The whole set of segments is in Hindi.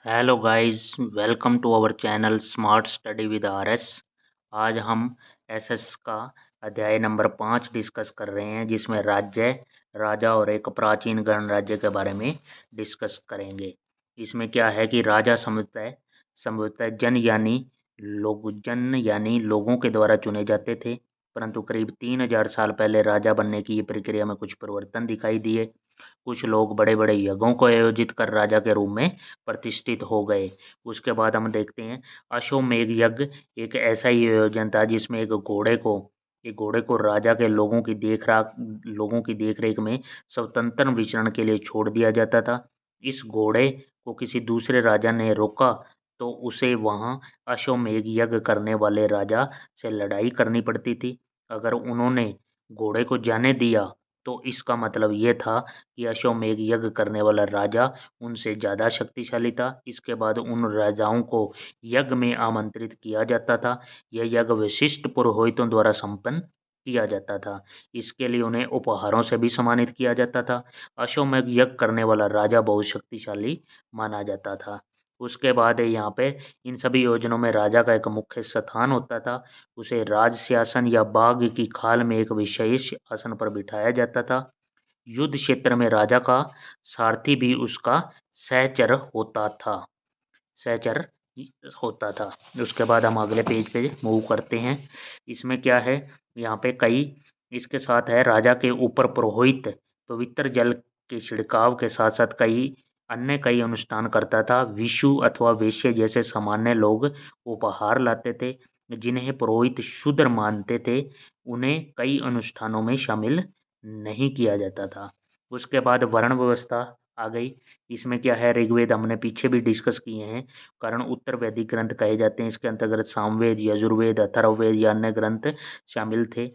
Hello guys, welcome to our channel smart study with RS. आज हम एसएस का अध्याय नंबर 5 डिस्कस कर रहे हैं, जिसमें राज्य, राजा और एक प्राचीन गणराज्य के बारे में डिस्कस करेंगे। इसमें क्या है कि राजा संभवतः जन यानी लोगों के द्वारा चुने जाते थे, परंतु करीब 3000 साल पहले राजा बनने की ये प्रक्रिया में कुछ परिवर्तन दिखाई दिए। कुछ लोग बड़े-बड़े यज्ञों को आयोजित कर राजा के रूप में प्रतिष्ठित हो गए। उसके बाद हम देखते हैं अश्वमेध यज्ञ एक ऐसा ही आयोजन था जिसमें एक घोड़े को राजा के लोगों की देखरेख में स्वतंत्र विचरण के लिए छोड़ दिया जाता था। इस घोड़े को किसी दूसरे राजा ने रोका तो उसे वहां अश्वमेध यज्ञ करने वाले राजा से लड़ाई करनी पड़ती थी। अगर उन्होंने घोड़े को जाने दिया तो इसका मतलब ये था कि अश्वमेध यज्ञ करने वाला राजा उनसे ज़्यादा शक्तिशाली था। इसके बाद उन राजाओं को यज्ञ में आमंत्रित किया जाता था। यह यज्ञ विशिष्ट पुरोहितों द्वारा संपन्न किया जाता था। इसके लिए उन्हें उपहारों से भी सम्मानित किया जाता था। अश्वमेध यज्ञ करने वाला राजा बहुत शक्तिशाली माना जाता था। उसके बाद यहाँ पे इन सभी योजनाओं में राजा का एक मुख्य स्थान होता था। उसे राज सिंहासन या बाघ की खाल में एक विशेष आसन पर बिठाया जाता था। युद्ध क्षेत्र में राजा का सारथी भी उसका सहचर होता था सहचर होता था। उसके बाद हम अगले पेज पे मूव करते हैं। इसमें क्या है, यहाँ पे इसके साथ है राजा के ऊपर पुरोहित पवित्र जल के छिड़काव के साथ साथ कई अनुष्ठान करता था। विशु अथवा वेश्य जैसे सामान्य लोग उपहार लाते थे, जिन्हें पुरोहित शूद्र मानते थे। उन्हें कई अनुष्ठानों में शामिल नहीं किया जाता था। उसके बाद वर्ण व्यवस्था आ गई। इसमें क्या है, ऋग्वेद हमने पीछे भी डिस्कस किए हैं, कारण उत्तर वैदिक ग्रंथ कहे जाते हैं। इसके अंतर्गत सामवेद, यजुर्वेद, अथर्ववेद या अन्य ग्रंथ शामिल थे।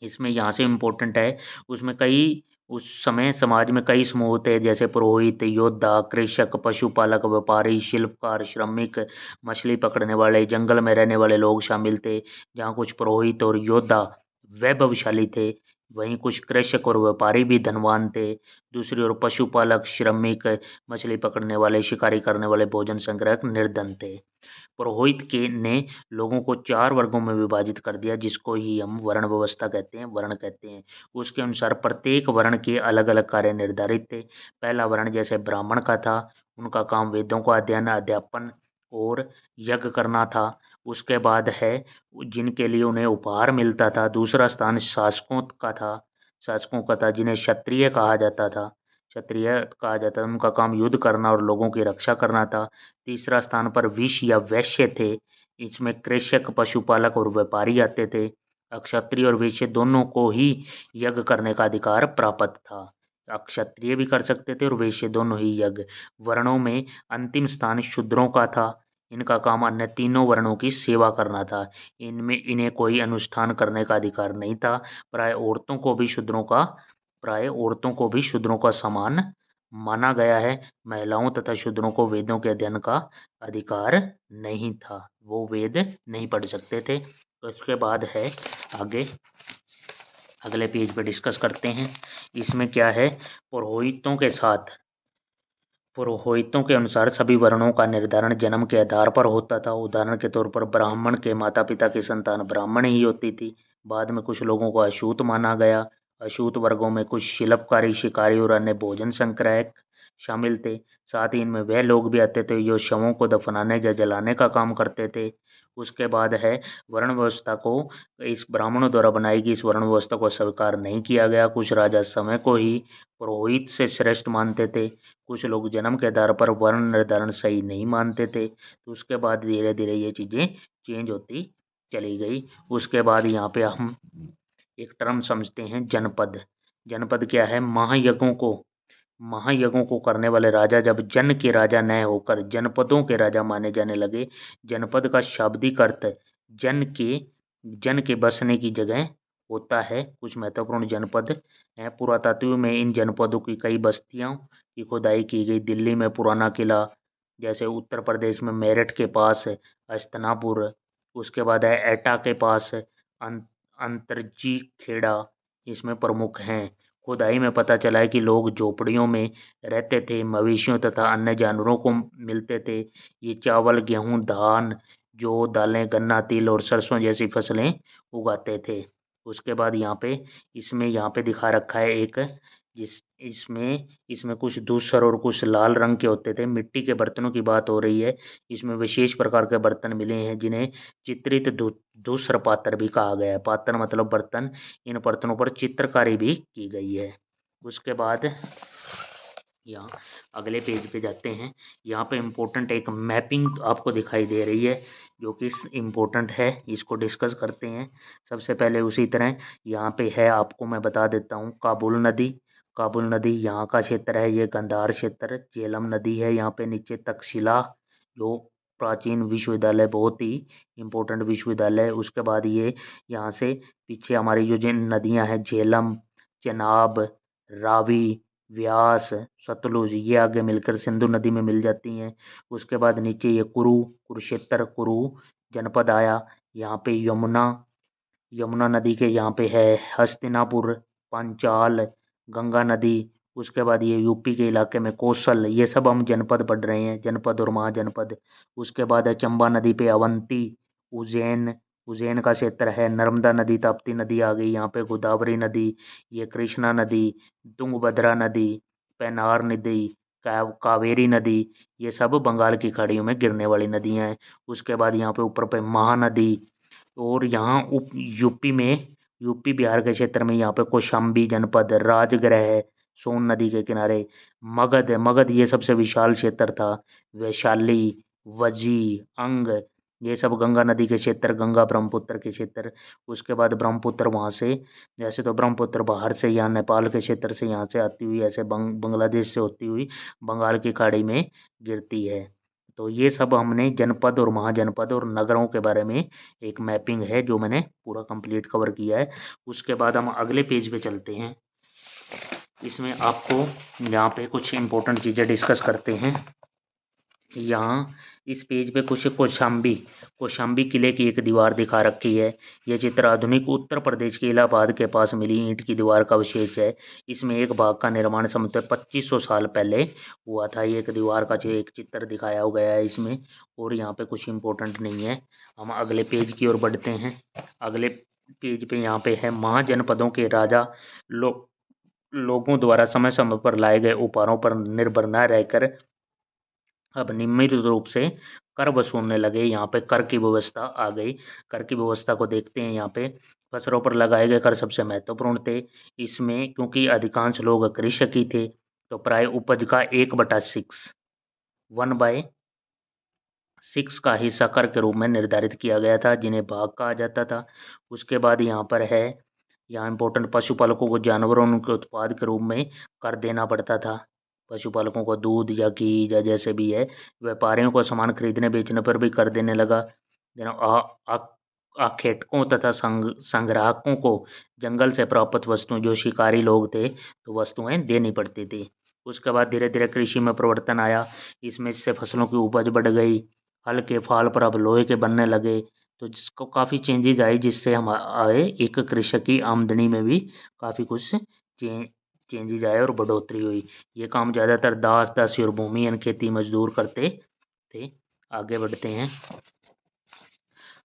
इसमें यहाँ से इम्पोर्टेंट है, उसमें कई उस समय समाज में कई समूह थे, जैसे पुरोहित, योद्धा, कृषक, पशुपालक, व्यापारी, शिल्पकार, श्रमिक, मछली पकड़ने वाले, जंगल में रहने वाले लोग शामिल थे। जहाँ कुछ पुरोहित और योद्धा वैभवशाली थे, वहीं कुछ कृषक और व्यापारी भी धनवान थे। दूसरी ओर पशुपालक, श्रमिक, मछली पकड़ने वाले, शिकारी करने वाले, भोजन संग्रहक निर्धन थे। पुरोहित के ने लोगों को 4 वर्गों में विभाजित कर दिया, जिसको ही हम वर्ण व्यवस्था कहते हैं, वर्ण कहते हैं। उसके अनुसार प्रत्येक वर्ण के अलग-अलग कार्य निर्धारित थे। पहला वर्ण जैसे ब्राह्मण का था, उनका काम वेदों का अध्ययन, अध्यापन और यज्ञ करना था। उसके बाद है जिनके लिए उन्हें उपहार मिलता था। दूसरा स्थान शासकों का था, जिन्हें क्षत्रिय कहा जाता था। उनका काम युद्ध करना और लोगों की रक्षा करना था। तीसरा स्थान पर विष या वैश्य थे। इसमें कृषक, पशुपालक और व्यापारी आते थे। क्षत्रिय और वैश्य दोनों को ही यज्ञ करने का अधिकार प्राप्त था। क्षत्रिय भी कर सकते थे और वैश्य दोनों ही यज्ञ। वर्णों में अंतिम स्थान शूद्रों का था। इनका काम अन्य तीनों वर्णों की सेवा करना था। इन्हें कोई अनुष्ठान करने का अधिकार नहीं था। प्राय औरतों को भी शूद्रों का समान माना गया है। महिलाओं तथा शूद्रों को वेदों के अध्ययन का अधिकार नहीं था, वो वेद नहीं पढ़ सकते थे। उसके बाद है आगे अगले पेज पे डिस्कस करते हैं। इसमें क्या है, पुरोहितों के अनुसार सभी वर्णों का निर्धारण जन्म के आधार पर होता था। उदाहरण के तौर पर ब्राह्मण के माता पिता की संतान ब्राह्मण ही होती थी। बाद में कुछ लोगों को अछूत माना गया। अछूत वर्गों में कुछ शिल्पकारी, शिकारी और अन्य भोजन संग्राहक शामिल थे। साथ ही इनमें वह लोग भी आते थे जो शवों को दफनाने या जलाने का काम करते थे। उसके बाद है वर्ण व्यवस्था को इस ब्राह्मणों द्वारा बनाई गई इस वर्ण व्यवस्था को स्वीकार नहीं किया गया। कुछ राजा समय को ही पुरोहित से श्रेष्ठ मानते थे। कुछ लोग जन्म के आधार पर वर्ण निर्धारण सही नहीं मानते थे। तो उसके बाद धीरे धीरे ये चीज़ें चेंज होती चली गई। उसके बाद यहाँ पे हम एक टर्म समझते हैं, जनपद। जनपद क्या है, महायज्ञों को करने वाले राजा जब जन के राजा न होकर जनपदों के राजा माने जाने लगे। जनपद का शाब्दिक अर्थ जन के बसने की जगह होता है। कुछ महत्वपूर्ण जनपद हैं। पुरातत्व में इन जनपदों की कई बस्तियों की खुदाई की गई। दिल्ली में पुराना किला, जैसे उत्तर प्रदेश में मेरठ के पास हस्तिनापुर, उसके बाद है एटा के पास अंतर्जी खेड़ा, इसमें प्रमुख हैं। खुदाई में पता चला है कि लोग झोपड़ियों में रहते थे, मवेशियों तथा अन्य जानवरों को मिलते थे। ये चावल, गेहूँ, धान, जौ, दालें, गन्ना, तिल और सरसों जैसी फसलें उगाते थे। उसके बाद यहाँ पे दिखा रखा है एक, जिस इसमें कुछ धूसर और कुछ लाल रंग के होते थे। मिट्टी के बर्तनों की बात हो रही है। इसमें विशेष प्रकार के बर्तन मिले हैं जिन्हें चित्रित धूसर पात्र भी कहा गया है। पात्र मतलब बर्तन। इन बर्तनों पर चित्रकारी भी की गई है। उसके बाद यहाँ अगले पेज पे जाते हैं। यहाँ पे इम्पोर्टेंट एक मैपिंग आपको दिखाई दे रही है जो कि इम्पोर्टेंट है, इसको डिस्कस करते हैं। सबसे पहले उसी तरह यहाँ पे है, आपको मैं बता देता हूँ, काबुल नदी। काबुल नदी यहाँ का क्षेत्र है, ये गंधार क्षेत्र। झेलम नदी है यहाँ पे नीचे। तक्षशिला जो प्राचीन विश्वविद्यालय, बहुत ही इम्पोर्टेंट विश्वविद्यालय है। उसके बाद ये यहाँ से पीछे हमारी जो जिन नदियाँ हैं, झेलम, चेनाब, रावी, व्यास, सतलुज, ये आगे मिलकर सिंधु नदी में मिल जाती हैं। उसके बाद नीचे ये कुरुक्षेत्र, कुरु जनपद आया। यहाँ पे यमुना, यमुना नदी के यहाँ पे है हस्तिनापुर, पांचाल, गंगा नदी। उसके बाद ये यूपी के इलाके में कौशल। ये सब हम जनपद पढ़ रहे हैं, जनपद और महाजनपद। उसके बाद है चंबा नदी पे अवंती, उज्जैन, उज्जैन का क्षेत्र है। नर्मदा नदी, ताप्ती नदी आ गई यहाँ पे। गोदावरी नदी, ये कृष्णा नदी, तुंगभद्रा नदी, पेन्नार नदी, कावेरी नदी, ये सब बंगाल की खाड़ियों में गिरने वाली नदियाँ हैं। उसके बाद यहाँ पे ऊपर पे महानदी। और यहाँ यूपी बिहार के क्षेत्र में यहाँ पे कौशाम्बी जनपद, राजगृह, सोन नदी के किनारे। मगध, मगध ये सबसे विशाल क्षेत्र था। वैशाली, वजी, अंग, ये सब गंगा नदी के क्षेत्र, गंगा ब्रह्मपुत्र के क्षेत्र। उसके बाद ब्रह्मपुत्र वहाँ से, जैसे तो ब्रह्मपुत्र बाहर से यहाँ नेपाल के क्षेत्र से यहाँ से आती हुई ऐसे बांग्लादेश से होती हुई बंगाल की खाड़ी में गिरती है। तो ये सब हमने जनपद और महाजनपद और नगरों के बारे में एक मैपिंग है जो मैंने पूरा कंप्लीट कवर किया है। उसके बाद हम अगले पेज पे चलते हैं। इसमें आपको यहाँ पे कुछ इम्पोर्टेंट चीज़ें डिस्कस करते हैं। यहाँ इस पेज पे कुछ कौशाम्बी किले की एक दीवार दिखा रखी है। यह चित्र आधुनिक उत्तर प्रदेश के इलाहाबाद के पास मिली ईंट की दीवार का विशेष है। इसमें एक भाग का निर्माण समझते 2500 साल पहले हुआ था। ये एक दीवार का एक चित्र दिखाया गया है इसमें। और यहाँ पे कुछ इम्पोर्टेंट नहीं है। हम अगले पेज की ओर बढ़ते हैं। अगले पेज पे यहाँ पे है महाजनपदों के राजा लोगों द्वारा समय समय पर लाए गए उपहारों पर निर्भर न रहकर अब नियमित रूप से कर वसूलने लगे। यहाँ पे कर की व्यवस्था आ गई। कर की व्यवस्था को देखते हैं। यहाँ पे फसलों पर लगाए गए कर सबसे महत्वपूर्ण थे। इसमें क्योंकि अधिकांश लोग कृषक ही थे तो प्राय उपज का 1/6 का हिस्सा कर के रूप में निर्धारित किया गया था, जिन्हें भाग कहा जाता था। उसके बाद यहाँ पर है, यहाँ इम्पोर्टेंट, पशुपालकों को जानवरों के उत्पाद के रूप में कर देना पड़ता था। पशुपालकों को दूध या घी या जैसे भी है। व्यापारियों को सामान खरीदने बेचने पर भी कर देने लगा। आखेटकों तथा संग्राहकों को जंगल से प्राप्त वस्तुएं, जो शिकारी लोग थे तो वस्तुएं देनी पड़ती थी। उसके बाद धीरे धीरे कृषि में परिवर्तन आया। इसमें से फसलों की उपज बढ़ गई। हल के फाल पर अब लोहे के बनने लगे। तो जिसको काफ़ी चेंजेज आई, जिससे हम आए एक कृषक की आमदनी में भी काफ़ी कुछ चेंजेज आए और बढ़ोतरी हुई। ये काम ज़्यादातर दासी और भूमिहीन खेती मजदूर करते थे। आगे बढ़ते हैं।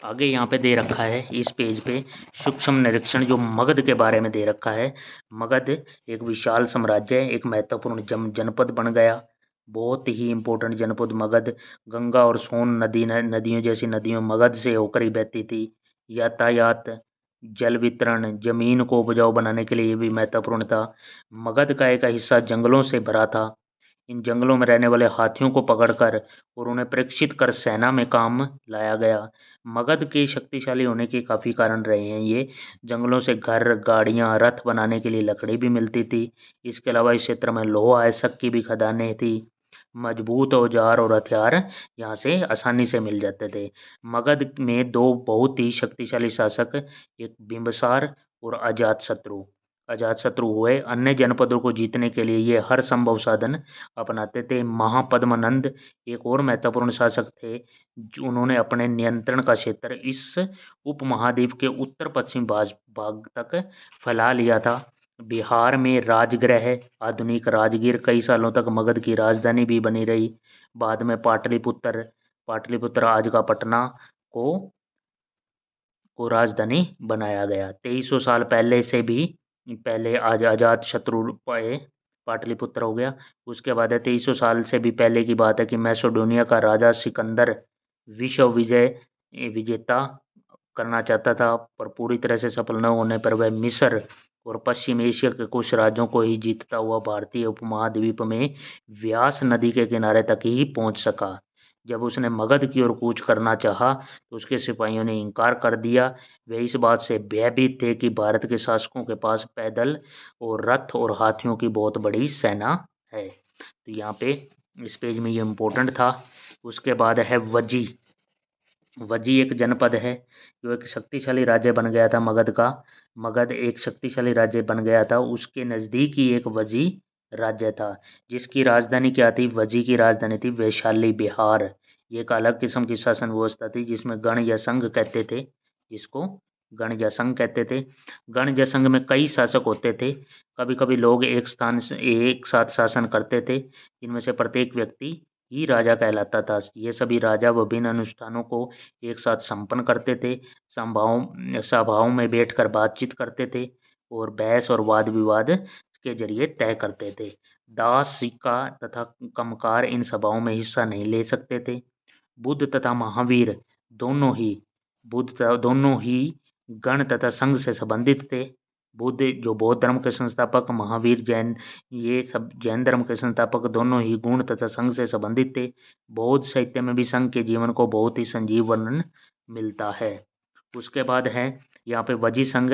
आगे यहाँ पे दे रखा है इस पेज पे सूक्ष्म निरीक्षण, जो मगध के बारे में दे रखा है। मगध एक विशाल साम्राज्य है, एक महत्वपूर्ण जनपद बन गया। बहुत ही इम्पोर्टेंट जनपद मगध। गंगा और सोन नदियों जैसी नदियों मगध से होकर ही बहती थी। यातायात, जल वितरण, जमीन को उपजाऊ बनाने के लिए ये भी महत्वपूर्ण था। मगध का एक हिस्सा जंगलों से भरा था। इन जंगलों में रहने वाले हाथियों को पकड़कर और उन्हें परीक्षित कर सेना में काम लाया गया। मगध के शक्तिशाली होने के काफ़ी कारण रहे हैं ये। जंगलों से घर, गाड़ियाँ, रथ बनाने के लिए लकड़ी भी मिलती थी। इसके अलावा इस क्षेत्र में लोहा, अयस्क की भी खदानें थी। मजबूत औजार और हथियार यहाँ से आसानी से मिल जाते थे। मगध में दो बहुत ही शक्तिशाली शासक, एक बिंबिसार और अजातशत्रु हुए। अन्य जनपदों को जीतने के लिए ये हर संभव साधन अपनाते थे। महापद्मनंद एक और महत्वपूर्ण शासक थे। उन्होंने अपने नियंत्रण का क्षेत्र इस उपमहाद्वीप के उत्तर पश्चिम भाग तक फैला लिया था। बिहार में राजगृह आधुनिक राजगीर कई सालों तक मगध की राजधानी भी बनी रही। बाद में पाटलिपुत्र पाटलिपुत्र आज का पटना को राजधानी बनाया गया। 2300 साल पहले से भी पहले आज अजात शत्रु पाटलिपुत्र हो गया। उसके बाद है 2300 साल से भी पहले की बात है कि मैसेडोनिया का राजा सिकंदर विश्व विजेता करना चाहता था, पर पूरी तरह से सफल न होने पर वह मिस्र और पश्चिम एशिया के कुछ राज्यों को ही जीतता हुआ भारतीय उपमहाद्वीप में व्यास नदी के किनारे तक ही पहुंच सका। जब उसने मगध की ओर कूच करना चाहा तो उसके सिपाहियों ने इनकार कर दिया। वे इस बात से भयभीत थे कि भारत के शासकों के पास पैदल और रथ और हाथियों की बहुत बड़ी सेना है। तो यहाँ पे इस पेज में ये इम्पोर्टेंट था। उसके बाद है वजी। वजी एक जनपद है जो एक शक्तिशाली राज्य बन गया था मगध का। मगध एक शक्तिशाली राज्य बन गया था, उसके नज़दीक ही एक वजी राज्य था जिसकी राजधानी क्या थी। वजी की राजधानी थी वैशाली बिहार। ये एक अलग किस्म की शासन व्यवस्था थी जिसमें गण या संघ कहते थे, जिसको गण या संघ कहते थे। गण या संघ में कई शासक होते थे। कभी कभी लोग एक स्थान से एक साथ शासन करते थे, इनमें से प्रत्येक व्यक्ति ही राजा कहलाता था। ये सभी राजा विभिन्न अनुष्ठानों को एक साथ संपन्न करते थे, सभाओं में बैठकर बातचीत करते थे और बहस और वाद विवाद के जरिए तय करते थे। दास, सिक्का तथा कमकार इन सभाओं में हिस्सा नहीं ले सकते थे। बुद्ध तथा महावीर दोनों ही गण तथा संघ से संबंधित थे। बुद्ध जो बौद्ध धर्म के संस्थापक, महावीर जैन, ये सब जैन धर्म के संस्थापक दोनों ही गुण तथा संघ से संबंधित थे। बौद्ध साहित्य में भी संघ के जीवन को बहुत ही संजीव वर्णन मिलता है। उसके बाद है यहाँ पे वजी संघ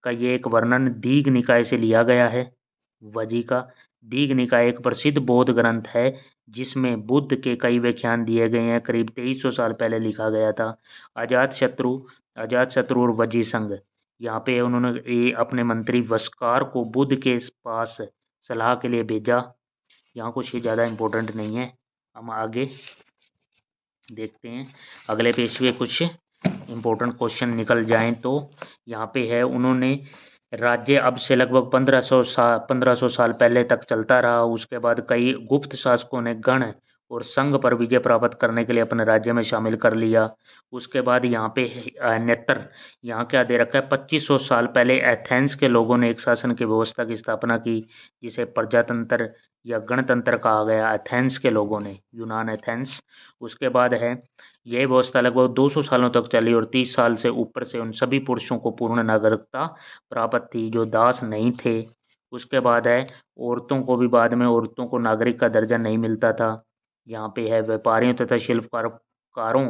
का ये एक वर्णन दीघ निकाय से लिया गया है। वजी का दीघ निकाय एक प्रसिद्ध बौद्ध ग्रंथ है जिसमें बुद्ध के कई व्याख्यान दिए गए हैं। करीब 2300 साल पहले लिखा गया था। अजातशत्रु और वजी संघ, यहाँ पे उन्होंने अपने मंत्री वस्कार को बुद्ध के पास सलाह के लिए भेजा। यहाँ कुछ ही ज़्यादा इम्पोर्टेंट नहीं है। हम आगे देखते हैं अगले पेज पे कुछ इम्पोर्टेंट क्वेश्चन निकल जाएं तो यहाँ पे है, उन्होंने राज्य अब से लगभग 1500 साल पहले तक चलता रहा। उसके बाद कई गुप्त शासकों ने गण और संघ पर विजय प्राप्त करने के लिए अपने राज्य में शामिल कर लिया। उसके बाद यहाँ पे नेत्र, यहाँ क्या दे रखा है, 2500 साल पहले एथेंस के लोगों ने एक शासन की व्यवस्था की स्थापना की जिसे प्रजातंत्र या गणतंत्र कहा गया। एथेंस के लोगों ने, यूनान एथेंस। उसके बाद है यह व्यवस्था लगभग 200 सालों तक चली और 30 साल से ऊपर से उन सभी पुरुषों को पूर्ण नागरिकता प्राप्त थी जो दास नहीं थे। उसके बाद है औरतों को भी बाद में औरतों को नागरिक का दर्जा नहीं मिलता था। यहाँ पे है व्यापारियों तथा शिल्पकारों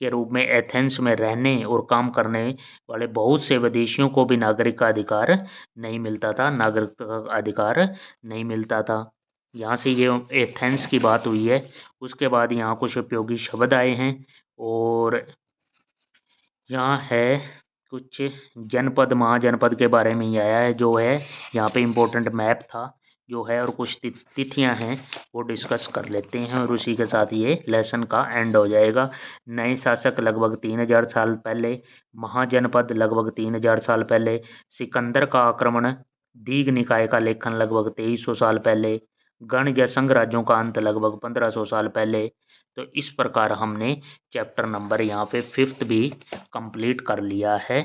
के रूप में एथेंस में रहने और काम करने वाले बहुत से विदेशियों को भी नागरिक का अधिकार नहीं मिलता था, नागरिकता का अधिकार नहीं मिलता था। यहाँ से ये एथेंस की बात हुई है। उसके बाद यहाँ कुछ उपयोगी शब्द आए हैं और यहाँ है कुछ जनपद महाजनपद के बारे में ही आया है जो है यहाँ पे इम्पोर्टेंट मैप था जो है, और कुछ तिथियां हैं वो डिस्कस कर लेते हैं और उसी के साथ ये लेसन का एंड हो जाएगा। नए शासक लगभग 3000 साल पहले, महाजनपद लगभग 3000 साल पहले, सिकंदर का आक्रमण, दीघ निकाय का लेखन लगभग 2300 साल पहले, गण या संघ राज्यों का अंत लगभग 1500 साल पहले। तो इस प्रकार हमने चैप्टर नंबर यहाँ पे 5th भी कंप्लीट कर लिया है।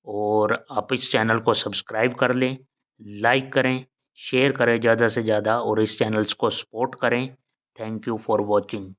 और आप इस चैनल को सब्सक्राइब कर लें, लाइक करें, शेयर करें ज़्यादा से ज़्यादा और इस चैनल्स को सपोर्ट करें। Thank you for watching.